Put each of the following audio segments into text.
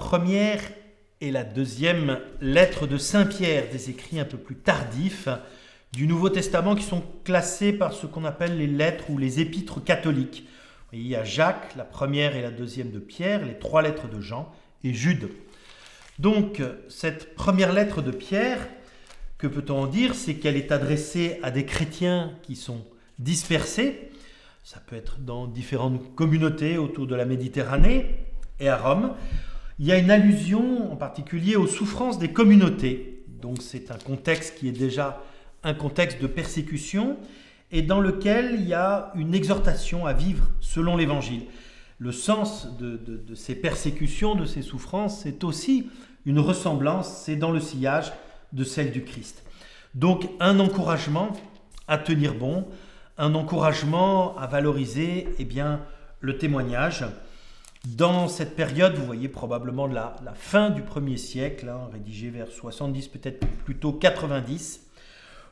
première et la deuxième lettre de Saint Pierre, des écrits un peu plus tardifs du Nouveau Testament qui sont classés par ce qu'on appelle les lettres ou les épîtres catholiques. Il y a Jacques, la première et la deuxième de Pierre, les 3 lettres de Jean et Jude. Donc, cette première lettre de Pierre, que peut-on en dire? C'est qu'elle est adressée à des chrétiens qui sont dispersés. Ça peut être dans différentes communautés autour de la Méditerranée et à Rome. Il y a une allusion en particulier aux souffrances des communautés. Donc, c'est un contexte qui est déjà un contexte de persécution et dans lequel il y a une exhortation à vivre selon l'Évangile. Le sens de ces persécutions, de ces souffrances, c'est aussi une ressemblance, c'est dans le sillage de celle du Christ. Donc un encouragement à tenir bon, un encouragement à valoriser le témoignage. Dans cette période, vous voyez probablement la fin du 1er siècle, rédigé vers 70, peut-être plutôt 90.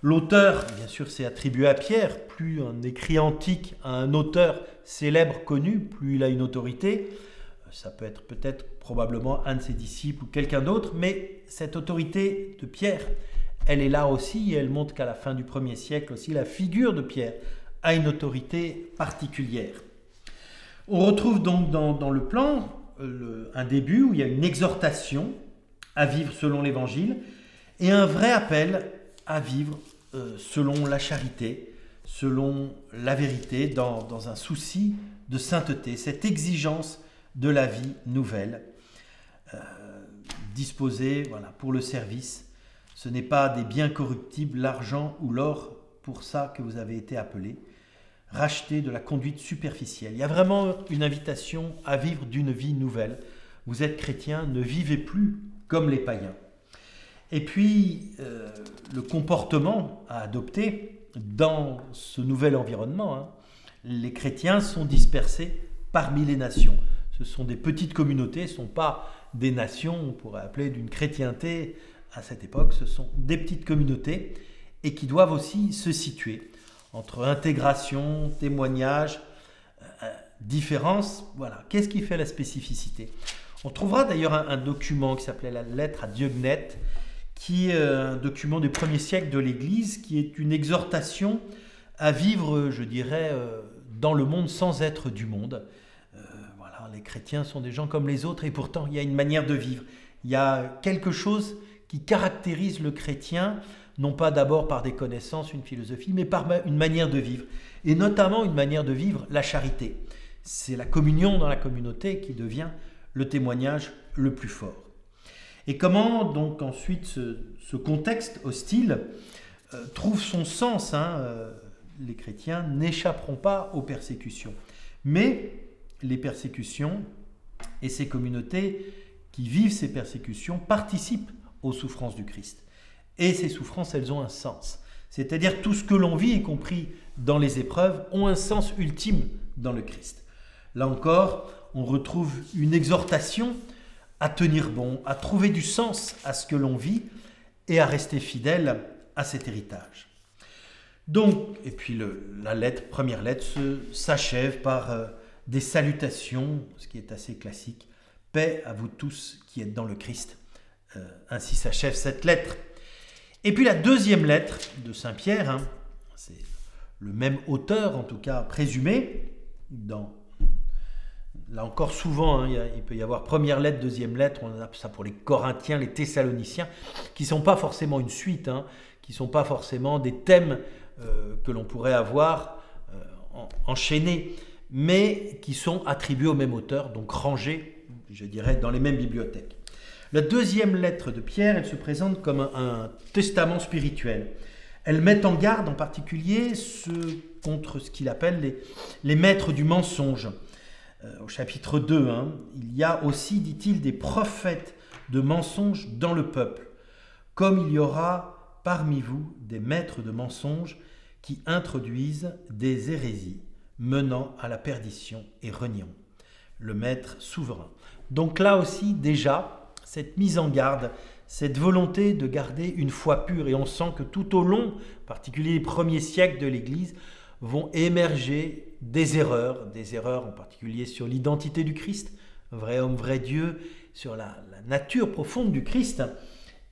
L'auteur, bien sûr, c'est attribué à Pierre. Plus un écrit antique a un auteur célèbre, connu, plus il a une autorité. Ça peut être peut-être probablement un de ses disciples ou quelqu'un d'autre, mais cette autorité de Pierre, elle est là aussi, et elle montre qu'à la fin du 1er siècle aussi, la figure de Pierre a une autorité particulière. On retrouve donc dans le plan un début où il y a une exhortation à vivre selon l'Évangile et un vrai appel à vivre selon la charité, selon la vérité, dans un souci de sainteté, cette exigence de la vie nouvelle, disposée pour le service. Ce n'est pas des biens corruptibles, l'argent ou l'or, pour ça que vous avez été appelés, rachetés de la conduite superficielle. Il y a vraiment une invitation à vivre d'une vie nouvelle. Vous êtes chrétien, ne vivez plus comme les païens. Et puis, le comportement à adopter dans ce nouvel environnement. Les chrétiens sont dispersés parmi les nations. Ce sont des petites communautés, ce ne sont pas des nations, on pourrait appeler d'une chrétienté à cette époque. Ce sont des petites communautés et qui doivent aussi se situer entre intégration, témoignage, différence. Voilà. Qu'est-ce qui fait la spécificité? On trouvera d'ailleurs un document qui s'appelait la lettre à Dieudonné, qui est un document du 1er siècle de l'Église, qui est une exhortation à vivre, je dirais, dans le monde sans être du monde. Les chrétiens sont des gens comme les autres et pourtant il y a une manière de vivre. Il y a quelque chose qui caractérise le chrétien, non pas d'abord par des connaissances, une philosophie, mais par une manière de vivre. Et notamment une manière de vivre, la charité. C'est la communion dans la communauté qui devient le témoignage le plus fort. Et comment donc ensuite ce contexte hostile trouve son sens, les chrétiens n'échapperont pas aux persécutions. Mais les persécutions et ces communautés qui vivent ces persécutions participent aux souffrances du Christ. Et ces souffrances, elles ont un sens. C'est-à-dire tout ce que l'on vit, y compris dans les épreuves, ont un sens ultime dans le Christ. Là encore, on retrouve une exhortation à tenir bon, à trouver du sens à ce que l'on vit et à rester fidèle à cet héritage. Donc, et puis la première lettre s'achève par des salutations, ce qui est assez classique. Paix à vous tous qui êtes dans le Christ. Ainsi s'achève cette lettre. Et puis la deuxième lettre de Saint Pierre, c'est le même auteur, en tout cas présumé, là encore souvent, il peut y avoir première lettre, deuxième lettre, on a ça pour les Corinthiens, les Thessaloniciens, qui ne sont pas forcément une suite, qui ne sont pas forcément des thèmes que l'on pourrait avoir enchaînés, mais qui sont attribués au même auteur, donc rangés, je dirais, dans les mêmes bibliothèques. La deuxième lettre de Pierre, elle se présente comme un testament spirituel. Elle met en garde en particulier contre ce qu'il appelle les maîtres du mensonge. Au chapitre 2, il y a aussi, dit-il, des prophètes de mensonges dans le peuple, comme il y aura parmi vous des maîtres de mensonges qui introduisent des hérésies menant à la perdition et reniant le maître souverain. Donc là aussi, déjà, cette mise en garde, cette volonté de garder une foi pure, et on sent que tout au long, en particulier les premiers siècles de l'Église, vont émerger des erreurs en particulier sur l'identité du Christ, vrai homme, vrai Dieu, sur la nature profonde du Christ,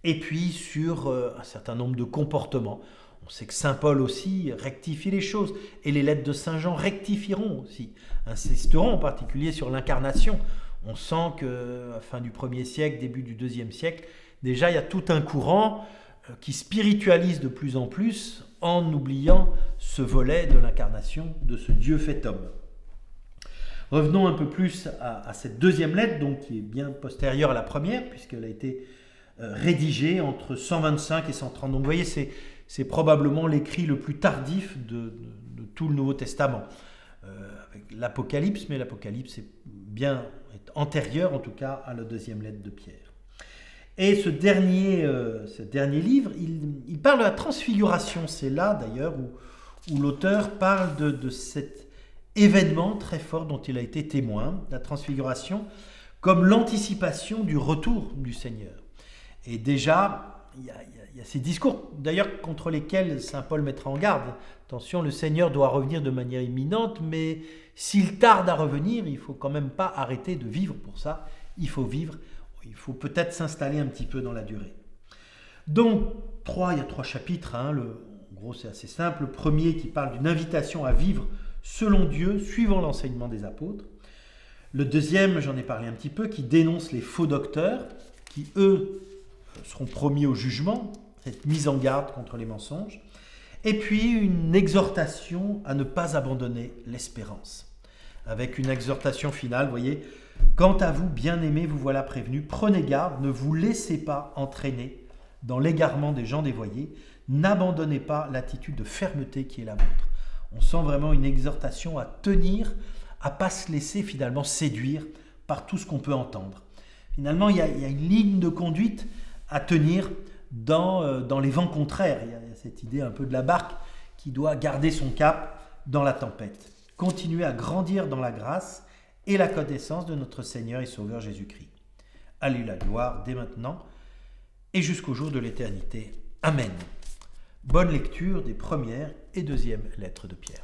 et puis sur un certain nombre de comportements. On sait que saint Paul aussi rectifie les choses, et les lettres de saint Jean rectifieront aussi, insisteront en particulier sur l'incarnation. On sent qu'à la fin du 1er siècle, début du 2e siècle, déjà il y a tout un courant qui spiritualise de plus en plus en oubliant ce volet de l'incarnation de ce Dieu fait homme. Revenons un peu plus à cette deuxième lettre, donc, qui est bien postérieure à la première, puisqu'elle a été rédigée entre 125 et 130. Donc vous voyez, c'est probablement l'écrit le plus tardif de tout le Nouveau Testament. Avec l'Apocalypse, mais l'Apocalypse est antérieur en tout cas à la deuxième lettre de Pierre. Et ce dernier livre, il parle de la transfiguration. C'est là d'ailleurs où l'auteur parle de cet événement très fort dont il a été témoin, la transfiguration, comme l'anticipation du retour du Seigneur. Et déjà, il y a ces discours d'ailleurs contre lesquels saint Paul mettra en garde. Attention, le Seigneur doit revenir de manière imminente, mais s'il tarde à revenir, il ne faut quand même pas arrêter de vivre pour ça. Il faut vivre, il faut peut-être s'installer un petit peu dans la durée. Donc, il y a 3 chapitres. En gros, c'est assez simple. Le premier qui parle d'une invitation à vivre selon Dieu, suivant l'enseignement des apôtres. Le deuxième, j'en ai parlé un petit peu, qui dénonce les faux docteurs, qui, eux, seront promis au jugement, cette mise en garde contre les mensonges. Et puis, une exhortation à ne pas abandonner l'espérance. Avec une exhortation finale, vous voyez, « Quant à vous, bien-aimés, vous voilà prévenus, prenez garde, ne vous laissez pas entraîner dans l'égarement des gens dévoyés, n'abandonnez pas l'attitude de fermeté qui est la vôtre. » On sent vraiment une exhortation à tenir, à ne pas se laisser finalement séduire par tout ce qu'on peut entendre. Finalement, il y a une ligne de conduite à tenir dans les vents contraires. Il y a cette idée un peu de la barque qui doit garder son cap dans la tempête. Continuer à grandir dans la grâce et la connaissance de notre Seigneur et Sauveur Jésus-Christ. À lui la gloire dès maintenant et jusqu'au jour de l'éternité. Amen. Bonne lecture des premières et deuxièmes lettres de Pierre.